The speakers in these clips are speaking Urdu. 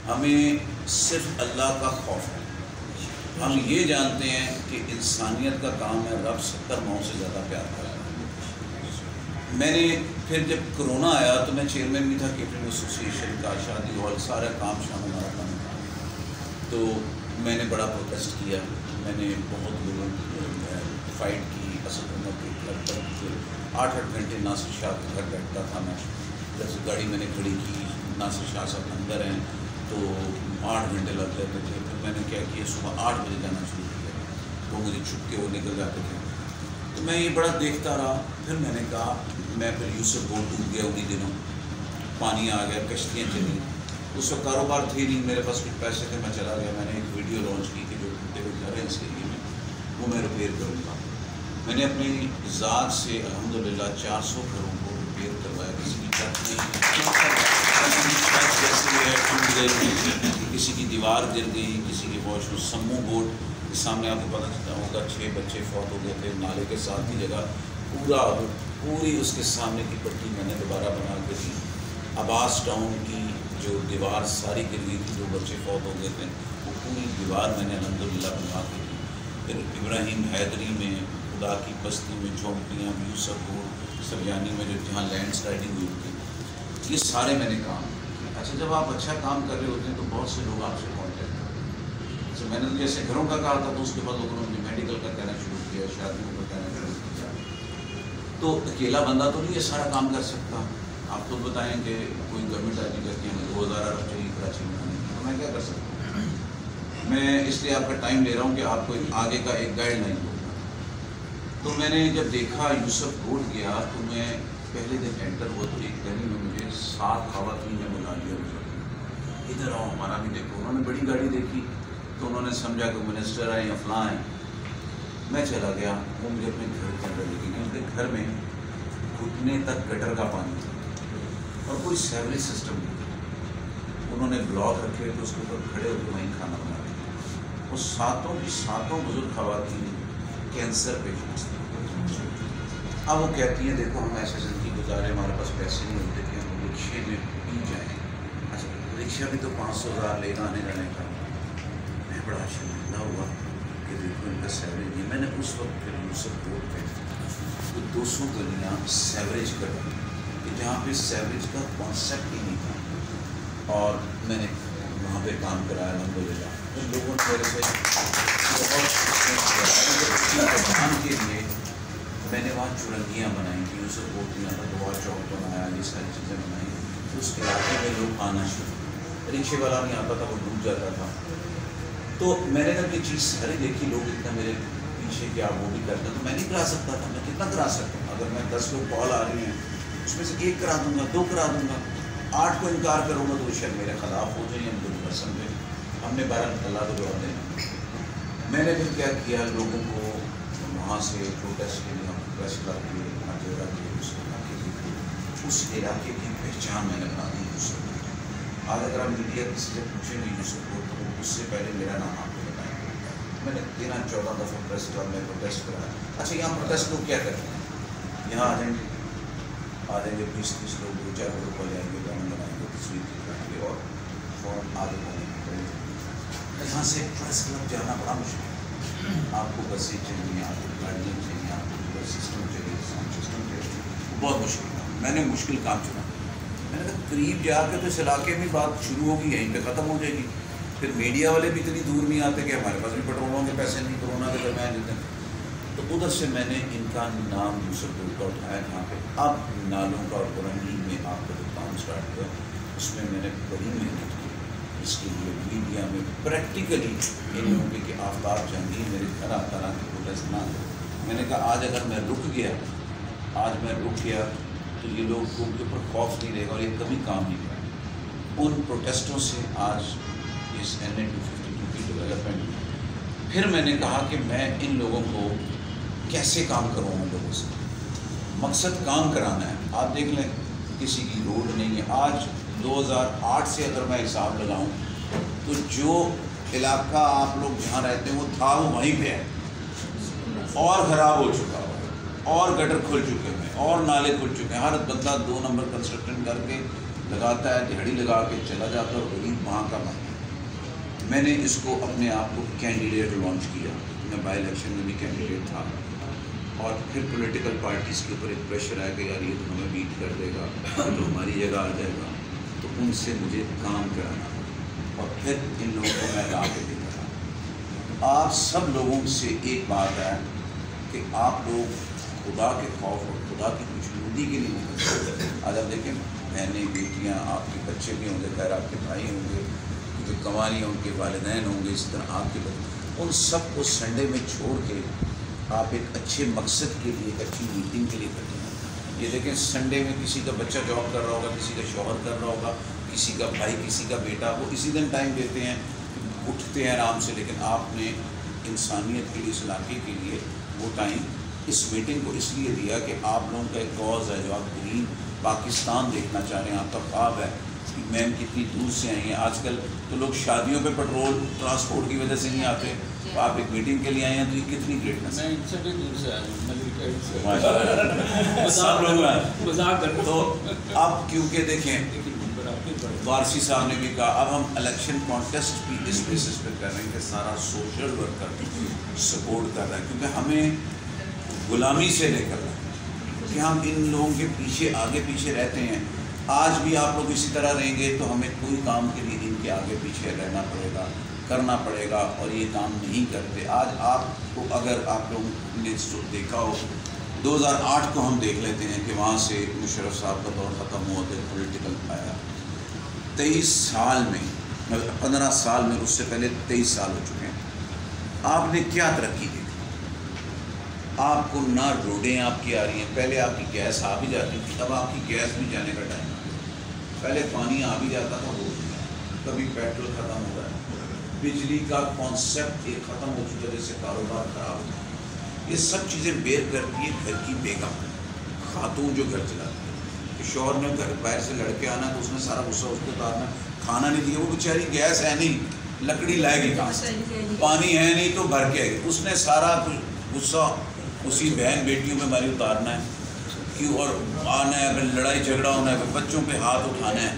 ہمیں صرف اللہ کا خوف ہے. ہم یہ جانتے ہیں کہ انسانیت کا کام ہے، رب 70 ماؤں سے زیادہ پیار کرتا ہے. میں نے پھر جب کرونا آیا تو میں چیئرمین بھی تھا کیٹرنگ ایسوسیشن کا، شادی ہال سارا کام شامل ہمارا کام تھا. تو میں نے بڑا پروٹیسٹ کیا، میں نے بہت لوگوں فائٹ کی. اسد عمر کے گھر پر 8 گھنٹے ناصر شاہ کے گھر بیٹھتا تھا میں. جیسے گاڑی میں نے کھڑی کی، ناصر شاہ صاحب اندر ہیں تو 8 گھنٹے لگ جاتے تھے. پھر میں نے کیا کیا، صبح 8 بجے جانا شروع کیا. وہ مجھے چھپ کے وہ نکل جاتے تھے. تو میں یہ بڑا دیکھتا رہا. پھر میں نے کہا، میں پھر یوسف بوٹ ڈوب گیا انہیں دنوں، پانی آ گیا، کشتیاں چلی. اس وقت کاروبار تھی نہیں، میرے پاس کچھ پیسے تھے، میں چلا گیا. میں نے ایک ویڈیو لانچ کی کہ جو ٹوٹے ہوئے گھر ہیں اس کے لیے وہ میں ریپیئر کروں گا. میں نے اپنی ذات سے الحمدللہ 400 گھروں کو ریپیئر کروایا. کسی کی چھت نہیں، کسی کی دیوار گر گئی، کسی کی واش روم. سمو بوٹ کے سامنے آپ کو پتہ چلتا ہوگا 6 بچے فوت ہو گئے تھے نالے کے ساتھ کی جگہ. پوری اس کے سامنے کی پٹی میں نے دوبارہ بنا کے دی. عباس ٹاؤن کی جو دیوار ساری گر گئی تھی، جو بچے فوت ہو گئے تھے، وہ پوری دیوار میں نے الحمدللہ بنا کے دی. پھر ابراہیم حیدری میں، خدا کی بستی میں جھونپڑیاں، یوسف پور سریانی میں جو جہاں لینڈ سلائڈنگ ہوئی تھی، یہ سارے میں نے کام کیے. اچھا، جب آپ اچھا کام کر رہے ہوتے ہیں تو بہت سے لوگ آپ سے کانٹیکٹ کرتے ہیں. اچھا، میں نے جیسے گھروں کا کہا تھا تو اس کے بعد لوگوں نے میڈیکل کا کہنا شروع کیا، شادیوں کا کہنا شروع کیا. تو اکیلا بندہ تو نہیں یہ سارا کام کر سکتا. آپ خود بتائیں کہ کوئی گورنمنٹ آئی کرتی ہے، ہمیں 2000 ارب چاہیے کراچی میں آنے کی، تو میں کیا کر سکتا ہوں؟ میں اس لیے آپ کا ٹائم لے رہا ہوں کہ آپ کو آگے کا ایک گائیڈ لائن دوں. تو میں نے جب دیکھا یوسف روڈ گیا تو میں پہلے دن انٹر ہوا تو ایک گلی میں مجھے 7 خواتین نے بلا لیا. ادھر آؤ، ہمارا بھی دیکھو. انہوں نے بڑی گاڑی دیکھی تو انہوں نے سمجھا کہ منسٹر ہیں یا فلاں ہیں. میں چلا گیا، وہ مجھے اپنے گھر کے اندر لے گئی. ان کے گھر میں گھٹنے تک گٹر کا پانی تھا اور کوئی سیوریج سسٹم نہیں تھا. انہوں نے بلاک رکھے تو اس کے اوپر کھڑے ہو کے وہیں کھانا بنا رہے. وہ 7 بزرگ خواتین کینسر پیشنٹس تھے. اب وہ کہتی ہیں دیکھو ہم ایسے زندگی گزارے، ہمارے پاس پیسے نہیں ہوتے کہ ہم رکشے میں پی جائیں. اچھا، رکشہ بھی تو 500,000 لے گا آنے جانے کا. میں بڑا شرمندہ ہوا کہ دیکھو ان کا سیوریج نہیں. میں نے اس وقت پھر یوسف روڈ پہ 200 گلیاں سیوریج کر دی کہ جہاں پہ سیوریج کا کانسیپٹ ہی نہیں تھا، اور میں نے وہاں پہ کام کرایا الحمدللہ. ان لوگوں نے میرے سے بہت کے لیے میں نے وہاں چرنگیاں بنائیں کہ یوسف بوٹیاں کا دعا چوک بنایا، یہ ساری چیزیں بنائیں. اس علاقے میں لوگ آنا شروع، رکشے والا نہیں آتا تھا، وہ ڈوب جاتا تھا. تو میں نے جب یہ چیز ساری دیکھی، لوگ اتنا میرے پیچھے کہ آپ وہ بھی کرتے تو میں نہیں کرا سکتا تھا. میں کتنا کرا سکتا ہوں؟ اگر میں 10 لوگ کال آ رہی ہیں اس میں سے 1 کرا دوں گا، 2 کرا دوں گا، 8 کو انکار کروں گا تو وہ شاید میرے خلاف ہو جائے یا مجھے نہ سمجھے. ہم نے 12 اللہ کو جواب دینا. میں نے پھر کیا کیا، لوگوں کو وہاں سے پروٹیسٹ کے لیے پریس کلب کے ماجرا کے اس علاقے کی، اس علاقے کی پہچان میں نے بنا دی یوسف. آج اگر آپ میڈیا کسی سے پوچھیں گے یوسف کو تو اس سے پہلے میرا نام آپ کو بتائیں گے. میں نے 13-14 دفعہ پریس کلب میں پروٹیسٹ کرایا. اچھا، یہاں پروٹیسٹ لوگ کیا کرتے ہیں؟ یہاں آ جائیں گے 20-30 لوگ، 2-4 گروپ ہو جائیں گے، گانا بنائیں گے، تصویر دکھائیں گے اور فوراً آگے بڑھیں گے. یہاں سے پریس کلب جانا بڑا مشکل ہے. آپ کو بسیں چاہیے، آپ کو گاڑیاں چاہیے، آپ کو سسٹم چاہیے، ساؤنڈ سسٹم چاہیے. بہت مشکل کام. میں نے مشکل کام چنا. میں نے کہا قریب جا کے تو اس علاقے میں بات شروع ہوگی، یہیں پہ ختم ہو جائے گی. پھر میڈیا والے بھی اتنی دور نہیں آتے کہ ہمارے پاس بھی پیٹرولوں کے پیسے نہیں، کورونا کے درمیان دیتے ہیں. تو ادھر سے میں نے ان کا نام یوسف روڈ کا اٹھایا جہاں پہ اب نالوں کا اور برنگی میں آپ کا جو کام اسٹارٹ ہوا، اس میں میں نے بڑی محنت کی. اس کے لیے میڈیا میں پریکٹیکلی یہ نہیں ہوگی کہ آفتاب جہانگیر میرے گھر آتا رہا کہ پروٹیسٹ نہ ہو. میں نے کہا آج اگر میں رک گیا تو یہ لوگ کے اوپر خوف نہیں رہے گا اور یہ کبھی کام نہیں کریں. ان پروٹیسٹوں سے آج اس NA 252 کی ڈیولپمنٹ. پھر میں نے کہا کہ میں ان لوگوں کو کیسے کام کروں، ان لوگوں سے مقصد کام کرانا ہے. آپ دیکھ لیں کسی کی روڈ نہیں ہے. آج 2008 سے اگر میں حساب لگاؤں تو جو علاقہ آپ لوگ جہاں رہتے ہیں وہ تھا وہ وہیں پہ ہے اور خراب ہو چکا ہوا ہے اور گٹر کھل چکے ہیں اور نالے کھل چکے ہیں. ہر بندہ 2 نمبر کنسٹرکشن کر کے لگاتا ہے دہاڑی لگا کے چلا جاتا ہے اور غریب وہاں کا بنتا ہے۔ میں نے اس کو اپنے آپ کو کینڈیڈیٹ لانچ کیا، میں بائی الیکشن میں بھی کینڈیڈیٹ تھا، اور پھر پولیٹیکل پارٹیز کے اوپر ایک پریشر آیا کہ یار یہ تو ہمیں بیٹ کر دے گا، تو ہماری جگہ آ جائے گا، تو ان سے مجھے کام کرانا، اور پھر ان لوگوں کو میں لا کے دیتا تھا۔ آپ سب لوگوں سے ایک بات ہے کہ آپ لوگ خدا کے خوف اور خدا کی خوشنودی کے لیے نہیں کرتے۔ آج آپ دیکھیں بہنیں بیٹیاں، آپ کے بچے بھی ہوں گے، خیر آپ کے بھائی ہوں گے جو کمانی ان کے والدین ہوں گے، اسی طرح آپ کے بچے، ان سب کو سنڈے میں چھوڑ کے آپ ایک اچھے مقصد کے لیے، ایک اچھی میٹنگ کے لیے کرتے ہیں۔ یہ دیکھیں سنڈے میں کسی کا بچہ جاب کر رہا ہوگا، کسی کا شوہر کر رہا ہوگا، کسی کا بھائی، کسی کا بیٹا، وہ اسی دن ٹائم دیتے ہیں، اٹھتے ہیں آرام سے، لیکن آپ نے انسانیت کے لیے، اس علاقے کے لیے وہ ٹائم اس میٹنگ کو اس لیے دیا کہ آپ لوگوں کا ایک کاز ہے جو آپ گرین پاکستان دیکھنا چاہ رہے ہیں، آپ کا خواب ہے کہ میم کتنی دور سے آئی ہیں۔ آج کل تو لوگ شادیوں پہ پیٹرول ٹرانسپورٹ کی وجہ سے نہیں آتے، تو آپ ایک میٹنگ کے لیے آئے ہیں، تو یہ کتنی گریٹنس ہے۔ میں ان سے بھی دور سے آیا ہوں، سب لوگ ہیں۔ تو اب کیونکہ دیکھیں وارسی صاحب نے بھی کہا اب ہم الیکشن کانٹیسٹ بھی اس بیسس پہ کر رہے ہیں کہ سارا سوشل ورکر سپورٹ کر رہا ہے، کیونکہ ہمیں غلامی سے لے کر کہ ہم ان لوگوں کے پیچھے آگے پیچھے رہتے ہیں۔ آج بھی آپ لوگ اسی طرح رہیں گے تو ہمیں کوئی کام کے لیے ان کے آگے پیچھے رہنا پڑے گا، کرنا پڑے گا، اور یہ کام نہیں کرتے۔ آج آپ کو اگر آپ لوگوں نے دیکھا ہو 2008 کو ہم دیکھ لیتے ہیں کہ وہاں سے مشرف صاحب کا دور ختم ہوا تو پولیٹیکل آیا، 23 سال میں 15 سال میں، اس سے پہلے 23 سال ہو چکے ہیں، آپ نے کیا ترقی کی؟ آپ کو نہ روڈیں آپ کی آ رہی ہیں، پہلے آپ کی گیس آ بھی جاتی تھی، اب آپ کی گیس بھی جانے کا ٹائم ہے، پہلے پانی آ بھی جاتا تھا، وہ کبھی پیٹرول ختم ہو رہا ہے، بجلی کا کانسیپٹ ایک ختم ہو چکا ہے، جیسے کاروبار خراب ہو گیا۔ یہ سب چیزیں بیر کرتی ہے گھر کی بیگم، خاتون جو گھر چلاتی ہے، کہ شوہر نے گھر باہر سے لڑکے آنا تو اس نے سارا غصہ اس کو اتارنا، کھانا نہیں دیا، وہ بیچاری گیس ہے نہیں، لکڑی لائے گی کہاں سے، پانی ہے نہیں تو بھر کے آئے گی، اس نے سارا غصہ اسی بہن بیٹیوں میں ہماری اتارنا ہے، کیوں، اور آنا ہے، پھر لڑائی جھگڑا ہونا ہے، پھر بچوں پہ ہاتھ اٹھانا ہے،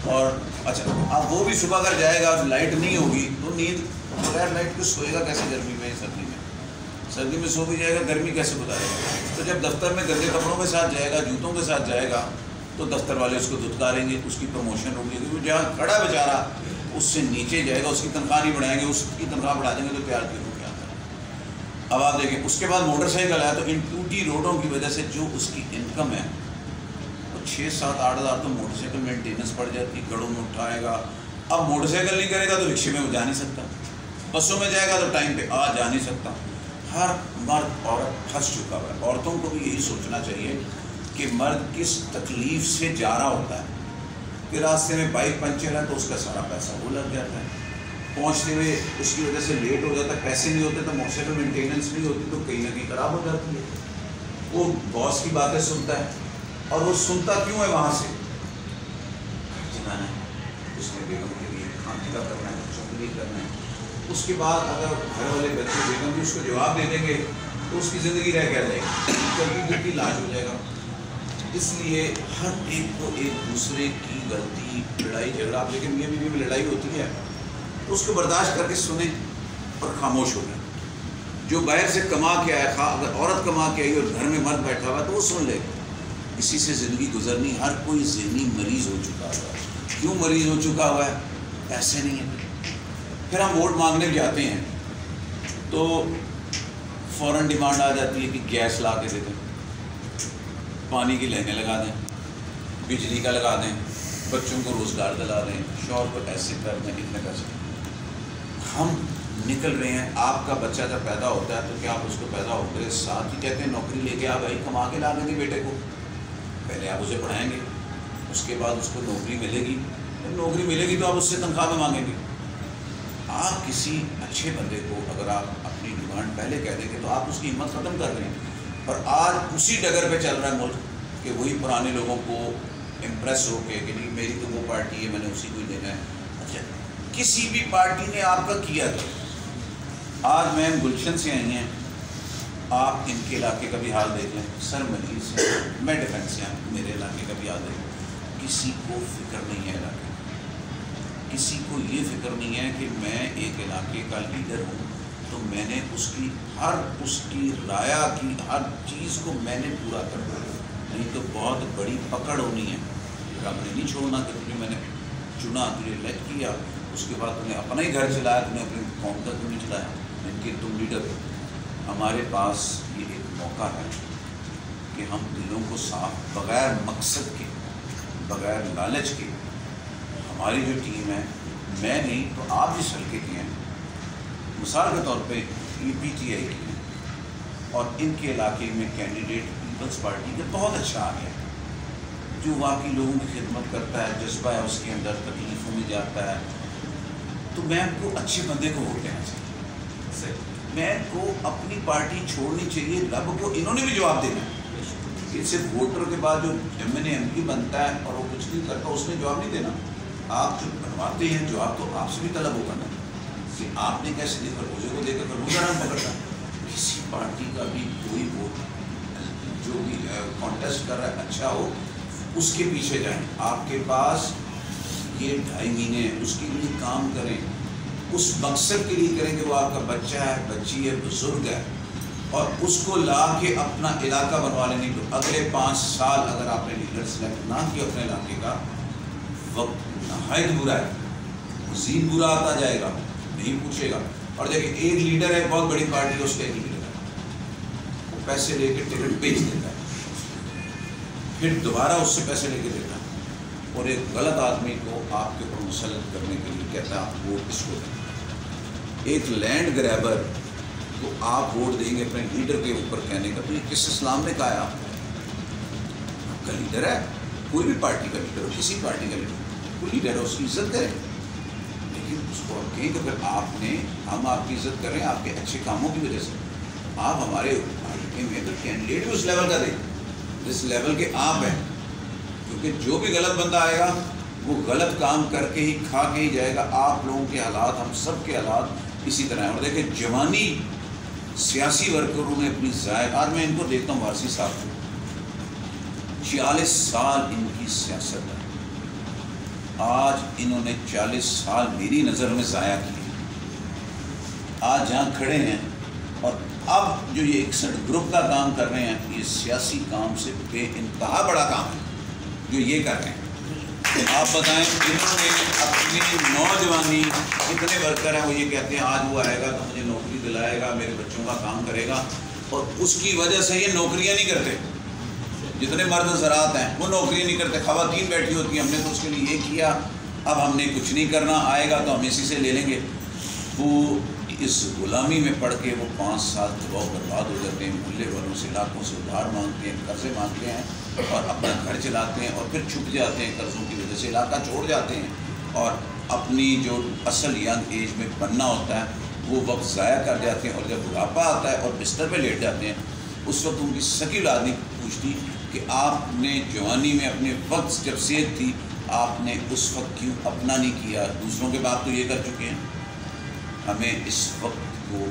اور اچھا اب وہ بھی صبح اگر جائے گا لائٹ نہیں ہوگی تو نیند بغیر لائٹ کے سوئے گا کیسے گرمی میں، سردی میں سو بھی جائے گا، گرمی کیسے گزارے گا؟ تو جب دفتر میں گندے کپڑوں کے ساتھ جائے گا، جوتوں کے ساتھ جائے گا، تو دفتر والے اس کو دھتکاریں گے، اس کی پروموشن ہوگی، کیونکہ وہ جہاں کھڑا بیچارہ اس سے نیچے جائے گا، اس کی تنخواہ نہیں بڑھائیں گے، اس کی تنخواہ بڑھا دیں گے تو تیار کی ہو گیا۔ اب آپ دیکھیں اس کے بعد موٹر سائیکل آیا، تو ان ٹوٹی روڈوں کی وجہ سے جو اس کی انکم ہے وہ 6-7-8 ہزار تو موٹر سائیکل مینٹیننس پڑ جاتی، گڑوں میں اٹھائے گا، اب موٹر سائیکل نہیں کرے گا تو رکشے میں وہ جا نہیں سکتا، بسوں میں جائے گا تو ٹائم پہ جا نہیں سکتا۔ ہر مرد عورت پھنس چکا ہوا ہے۔ عورتوں کو بھی یہی سوچنا چاہیے کہ مرد کس تکلیف سے جا رہا ہوتا ہے، کہ راستے میں بائک پنچر ہے تو اس کا سارا پیسہ وہ لگ جاتا ہے، پہنچتے ہوئے اس کی وجہ سے لیٹ ہو جاتا ہے، پیسے نہیں ہوتے تو موٹر سائیکل مینٹیننس نہیں ہوتی تو کہیں نہ کہیں خراب ہو جاتی ہے، وہ باس کی باتیں سنتا ہے، اور وہ سنتا کیوں ہے وہاں سے، جانا ہے اس نے بیگم کے لیے کھانے کا کرنا ہے، بچوں کے لیے کرنا ہے، اس کے بعد اگر گھر والے بچے بیگم بھی اس کو جواب دے دیں گے تو اس کی زندگی رہ کیا جائے گی، جلدی جلدی لاش ہو جائے گا۔ اس لیے ہر ایک کو ایک دوسرے کی غلطی، لڑائی جھگڑا، لیکن میاں بیوی میں لڑائی ہوتی ہے تو اس کو برداشت کر کے سنیں اور خاموش ہو جائیں۔ جو باہر سے کما کے آیا، اگر عورت کما کے آئی اور گھر میں مرد بیٹھا ہوا ہے تو وہ سن لے گا، اسی سے زندگی گزرنی۔ ہر کوئی ذہنی مریض ہو چکا ہوا ہے۔ کیوں مریض ہو چکا ہوا ہے؟ پیسے نہیں ہیں۔ پھر ہم ووٹ مانگنے جاتے ہیں تو فوراً ڈیمانڈ آ جاتی ہے کہ گیس لا کے دے دیں، پانی کی لائنیں لگا دیں، بجلی کا لگا دیں، بچوں کو روزگار دلا دیں، شوہر کو ایسے کر دیں، اتنے پیسے۔ ہم نکل رہے ہیں، آپ کا بچہ جب پیدا ہوتا ہے تو کیا آپ اس کو پیدا ہوتے ساتھ ہی کہتے ہیں نوکری لے کے آ بھائی کما کے لا دیں گے بیٹے کو؟ پہلے آپ اسے پڑھائیں گے، اس کے بعد اس کو نوکری ملے گی، جب نوکری ملے گی تو آپ اس سے تنخواہ میں مانگیں گے۔ آپ کسی اچھے بندے کو اگر آپ اپنی ڈیمانڈ پہلے کہہ دیں گے تو آپ اس کی ہمت ختم کر رہے ہیں، اور آج اسی ڈگر پہ چل رہا ہے ملک کہ وہی پرانے لوگوں کو امپریس ہو کے کہ نہیں میری تو وہ پارٹی ہے، میں نے اسی کو ہی دینا ہے۔ اچھا کسی بھی پارٹی نے آپ کا کیا تھا، آج میم گلشن سے آئی ہیں، آپ ان کے علاقے کا بھی حال دیکھ لیں، سر مریض سے، میں ڈیفینس سے ہوں، میرے علاقے کا بھی حال دیکھ لیں، کسی کو فکر نہیں ہے علاقے کی، کسی کو یہ فکر نہیں ہے کہ میں ایک علاقے کا لیڈر ہوں تو میں نے اس کی رایا کی ہر چیز کو میں نے پورا کرنا ہے، نہیں تو بہت بڑی پکڑ ہونی ہے۔ رب نے نہیں چھوڑنا کہ تم نے میں نے چنا، تجھے الیکٹ کیا، اس کے بعد تم نے اپنا ہی گھر چلایا، تم نے اپنی قوم کا کیوں نہیں چلایا، ان کے تم لیڈر ہو۔ ہمارے پاس یہ ایک موقع ہے کہ ہم دلوں کو صاف، بغیر مقصد کے، بغیر لالچ کے، ہماری جو ٹیم ہے، میں نہیں تو آپ جس حلقے کے ہیں، مثال کے طور پہ یہ پی ٹی آئی کی ہیں، اور ان کے علاقے میں کینڈیڈیٹ پیپلز پارٹی کا بہت اچھا آ گیا، جو واقعی لوگوں کی خدمت کرتا ہے، جذبہ ہے اس کے اندر، تکلیفوں میں جاتا ہے، تو میں ان کو اچھے بندے کو ووٹ دینا چاہیے، میں کو اپنی پارٹی چھوڑنی چاہیے۔ رب کو انہوں نے بھی جواب دینا ہے کہ صرف ووٹر کے بعد جو M N A M P بنتا ہے اور وہ کچھ نہیں کرتا، اس نے جواب نہیں دینا۔ آپ جو بنواتے ہیں جواب تو آپ سے بھی طلب ہوگا نا کہ آپ نے کیسے دیکھا، روزے کو دیکھ کر روزہ نہ پکڑنا۔ کسی پارٹی کا بھی کوئی ووٹ جو بھی کانٹیسٹ کر رہا ہے اچھا ہو، اس کے پیچھے جائیں۔ آپ کے پاس یہ 2.5 مہینے ہیں، اس کے لیے کام کریں، اس مقصد کے لیے کریں کہ وہ آپ کا بچہ ہے، بچی ہے، بزرگ ہے، اور اس کو لا کے اپنا علاقہ بنوا لیں۔ تو اگلے 5 سال اگر آپ نے لیڈر سلیکٹ نہ کیا اپنے علاقے کا، وقت نہایت برا ہے، مزید برا آتا جائے گا، نہیں پوچھے گا۔ اور دیکھیں ایک لیڈر ہے، بہت بڑی پارٹی ہے، اس کا ایک لیڈر ہے، وہ پیسے لے کے ٹکٹ بیچ دیتا ہے، پھر دوبارہ اس سے پیسے لے کے دیتا ہے، اور ایک غلط آدمی کو آپ کے اوپر مسلط کرنے کے لیے کہتا ہے آپ ووٹ اس کو دیں۔ ایک لینڈ گریبر کو آپ ووٹ دیں گے اپنے لیڈر کے اوپر کہنے کا، تو یہ کس اسلام نے کہا ہے آپ کا لیڈر ہے، کوئی بھی پارٹی کا لیڈر ہو، کسی پارٹی کا لیڈر کوئی لیڈر ہے، اس کی عزت کریں، لیکن اس کو آپ کہیں کہ اگر آپ نے، ہم آپ کی عزت کر رہے ہیں آپ کے اچھے کاموں کی وجہ سے، آپ ہمارے پارٹی میں اگر کینڈیڈیٹ بھی اس لیول کا دیں جس لیول کے آپ ہیں، کیونکہ جو بھی غلط بندہ آئے گا وہ غلط کام کر کے ہی کھا کے ہی جائے گا۔ آپ لوگوں کے حالات، ہم سب کے حالات اسی طرح ہیں۔ اور دیکھیں جوانی سیاسی ورکروں نے اپنی ضائع، آج میں ان کو دیکھتا ہوں وارسی صاحب کو، 46 سال ان کی سیاست ہے، آج انہوں نے 40 سال میری نظر میں ضائع کیے، آج جہاں کھڑے ہیں، اور اب جو یہ 61 گروپ کا کام کر رہے ہیں، یہ سیاسی کام سے بے انتہا بڑا کام ہے جو یہ کر رہے ہیں۔ آپ بتائیں انہوں نے اپنی نوجوانی، اتنے ورکر ہیں وہ یہ کہتے ہیں آج وہ آئے گا تو مجھے نوکری دلائے گا، میرے بچوں کا کام کرے گا، اور اس کی وجہ سے یہ نوکریاں نہیں کرتے۔ جتنے مرد زراعت ہیں وہ نوکری نہیں کرتے، خواتین بیٹھی ہوتی ہیں، ہم نے تو اس کے لیے یہ کیا، اب ہم نے کچھ نہیں کرنا، آئے گا تو ہم اسی سے لے لیں گے۔ وہ اس غلامی میں پڑھ کے وہ 5 سال تباہ و برباد ہو جاتے ہیں، محلے والوں سے لاکھوں سے ادھار مانگتے ہیں، قرضے مانگتے ہیں، اور اپنا گھر چلاتے ہیں، اور پھر چھپ جاتے ہیں قرضوں کی وجہ سے، علاقہ چھوڑ جاتے ہیں، اور اپنی جو اصل ینگ ایج میں بننا ہوتا ہے وہ وقت ضائع کر جاتے ہیں، اور جب بڑھاپا آتا ہے اور بستر پہ لیٹ جاتے ہیں، اس وقت ان کی سکی اولاد نہیں پوچھتی کہ آپ نے جوانی میں اپنے وقت جب صحت تھی آپ نے اس وقت کیوں اپنا نہیں کیا، دوسروں کے باپ تو یہ کر چکے ہیں۔ ہمیں اس وقت کو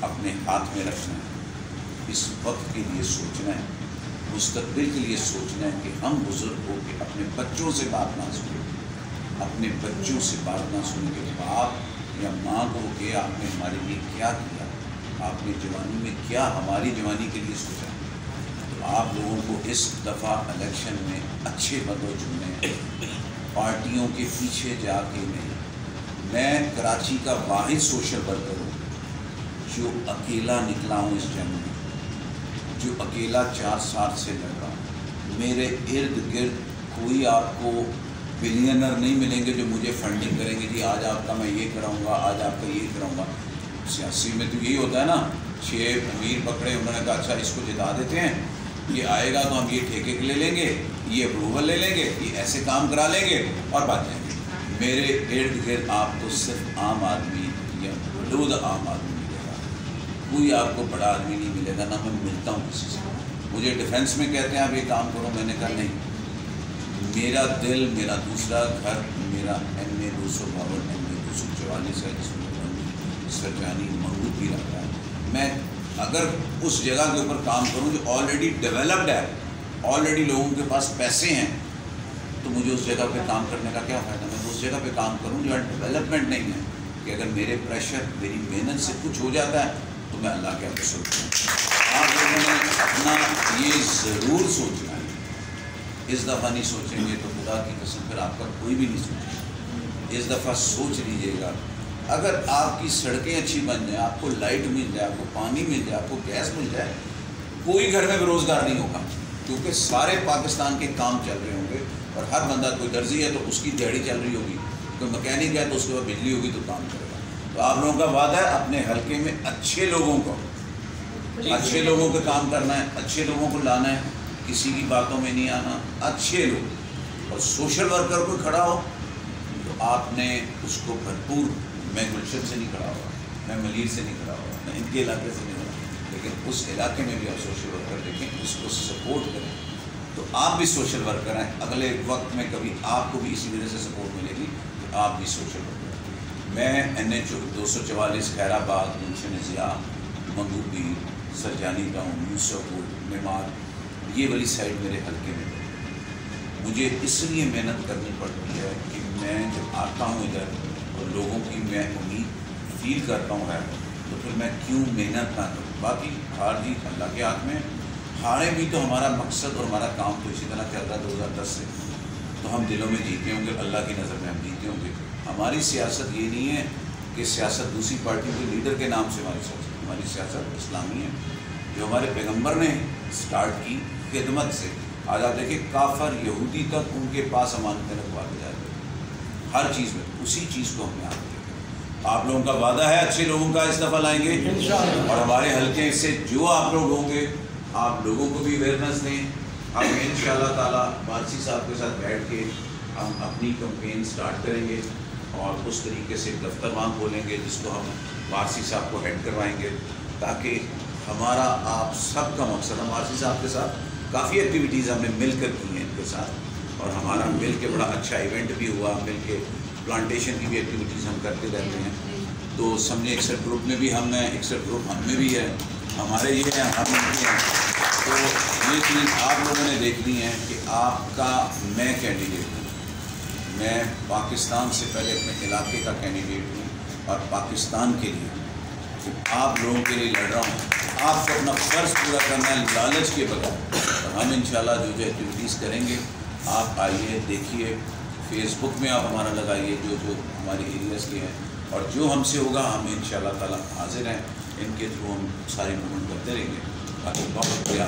اپنے ہاتھ میں رکھنا ہے، اس وقت کے لیے سوچنا ہے، مستقبل کے لیے سوچنا ہے کہ ہم بزرگ ہو کے اپنے بچوں سے بات نہ سنیں، اپنے بچوں سے بات نہ سنیں کہ باپ یا ماں کو کہ آپ نے ہمارے لیے کیا کیا، آپ نے جوانی میں کیا ہماری جوانی کے لیے سوچا۔ تو آپ لوگوں کو اس دفعہ الیکشن میں اچھے بندوں چننے، پارٹیوں کے پیچھے جا کے نہیں۔ میں کراچی کا واحد سوشل ورکر ہوں جو اکیلا نکلا ہوں اس جنگ میں، جو اکیلا 4 سال سے لڑ رہا ہوں۔ میرے ارد گرد کوئی آپ کو بلینر نہیں ملیں گے جو مجھے فنڈنگ کریں گے، جی آج آپ کا میں یہ کراؤں گا، آج آپ کا یہ کراؤں گا۔ سیاسی میں تو یہی ہوتا ہے نا، 6 امیر پکڑے، انہوں نے کہا اچھا اس کو جتا دیتے ہیں، یہ آئے گا تو ہم یہ ٹھیکے کے لے لیں گے، یہ اپروول لے لیں گے، یہ ایسے کام کرا لیں گے اور بات جائیں گے۔ میرے ارد گرد آپ کو صرف عام آدمی یا حدود عام آدمی ملے گا، کوئی آپ کو بڑا آدمی نہیں ملے گا، نہ میں ملتا ہوں کسی سے۔ مجھے ڈیفنس میں کہتے ہیں آپ یہ کام کرو، میں نے کہا نہیں، میرا دل، میرا دوسرا گھر، میرا ایم اے 252 ایم اے 244 ہے جس میں سرجانی منگو بھی رہتا ہے۔ میں اگر اس جگہ کے اوپر کام کروں جو آلریڈی ڈیولپڈ ہے، آلریڈی لوگوں کے پاس پیسے ہیں، تو مجھے اس جگہ پہ کام کرنے کا کیا فائدہ؟ میں اس جگہ پہ کام کروں جہاں ڈیولپمنٹ نہیں ہے، کہ اگر میرے پریشر میری محنت سے کچھ ہو جاتا ہے تو میں اللہ کے آگے سوچتا ہوں۔ آپ لوگوں نے اپنا یہ ضرور سوچنا ہے، اس دفعہ نہیں سوچیں گے تو خدا کی قسم پھر آپ کا کوئی بھی نہیں سوچے گا۔ اس دفعہ سوچ لیجیے گا، اگر آپ کی سڑکیں اچھی بن جائیں، آپ کو لائٹ مل جائے، آپ کو پانی مل جائے، آپ کو گیس مل جائے، کوئی گھر میں بے روزگار نہیں ہوگا، کیونکہ سارے پاکستان کے کام چل رہے ہوں گے، اور ہر بندہ، کوئی درزی ہے تو اس کی دیہڑی چل رہی ہوگی، کوئی مکینک ہے تو اس کے بعد بجلی ہوگی تو کام کرے گا۔ تو آپ لوگوں کا وعدہ ہے اپنے حلقے میں اچھے لوگوں کو، اچھے لوگوں کا کام کرنا ہے، اچھے لوگوں کو لانا ہے، کسی کی باتوں میں نہیں آنا، اچھے لوگ۔ اور سوشل ورکر کوئی کھڑا ہو تو آپ نے اس کو بھرپور، میں گلشن سے نہیں کھڑا ہوا، میں ملیر سے نہیں کھڑا ہوا، میں ان کے علاقے سے نہیں کھڑا ہوا، لیکن اس علاقے میں بھی آپ سوشل ورکر دیکھیں، اس کو سپورٹ کریں، تو آپ بھی سوشل ورکر ہیں۔ اگلے وقت میں کبھی آپ کو بھی اسی وجہ سے سپورٹ ملے گی کہ آپ بھی سوشل ورکر ہیں۔ میں NH 244 خیر آباد، گلشن ضیاء، منگوپی، سرجانی ٹاؤن، یوسف پور، معمار، یہ والی سائڈ میرے حلقے میں مجھے اس لیے محنت کرنی پڑتی ہے کہ میں جب آتا ہوں ادھر اور لوگوں کی میں امید فیل کرتا ہوں ہے، تو پھر میں کیوں محنت نہ کروں۔ باقی ہار جیت اللہ کے ہاتھ میں، ہارے بھی تو ہمارا مقصد اور ہمارا کام تو اسی طرح چل رہا ہے 2010 سے، تو ہم دلوں میں جیتے ہوں گے، اللہ کی نظر میں ہم جیتے ہوں گے۔ ہماری سیاست یہ نہیں ہے کہ سیاست دوسری پارٹی کے لیڈر کے نام سے ہماری سیاست اسلامی ہے، جو ہمارے پیغمبر نے سٹارٹ کی خدمت سے۔ آج آپ دیکھیں کافر یہودی تک ان کے پاس امانتیں رکھوا کے جاتے ہیں ہر چیز میں، اسی چیز کو ہم نے آپ لوگوں کا وعدہ ہے اچھے لوگوں کا اس دفعہ لائیں گے، اور ہمارے حلقے سے جو آپ لوگ ہوں گے آپ لوگوں کو بھی اویئرنیس دیں۔ ہم انشاءاللہ تعالیٰ وارسی صاحب کے ساتھ بیٹھ کے ہم اپنی کمپین سٹارٹ کریں گے، اور اس طریقے سے دفتر وہاں کھولیں گے جس کو ہم وارسی صاحب کو ہیڈ کروائیں گے، تاکہ ہمارا آپ سب کا مقصد، ہم وارسی صاحب کے ساتھ کافی ایکٹیویٹیز ہم نے مل کر کی ہیں ان کے ساتھ، اور ہمارا مل کے بڑا اچھا ایونٹ بھی ہوا، مل کے پلانٹیشن کی بھی ایکٹیویٹیز ہم کرتے رہتے ہیں۔ تو سمجھے ایکسٹ گروپ میں بھی ہم ہیں، ایکسٹ گروپ ہم میں بھی ہے، ہمارے یہ ہیں، ہم ان کے ہیں۔ تو یہ چیز آپ لوگوں نے دیکھنی ہے کہ آپ کا میں کینڈیڈیٹ ہوں، میں پاکستان سے پہلے اپنے علاقے کا کینڈیڈیٹ ہوں، اور پاکستان کے لیے آپ لوگوں کے لیے لڑ رہا ہوں۔ آپ کو اپنا فرض پورا کرنا ہے لالچ کے بغیر، اور ہم انشاءاللہ جو ایکٹیویٹیز کریں گے آپ آئیے دیکھیے، فیس بک میں آپ ہمارا لگائیے جو ہمارے ایریاز کے ہیں، اور جو ہم سے ہوگا ہم انشاءاللہ تعالیٰ حاضر ہیں، ان کے تھرو ہم ساری موومنٹ کرتے رہیں گے۔ باقی بہت شکریہ۔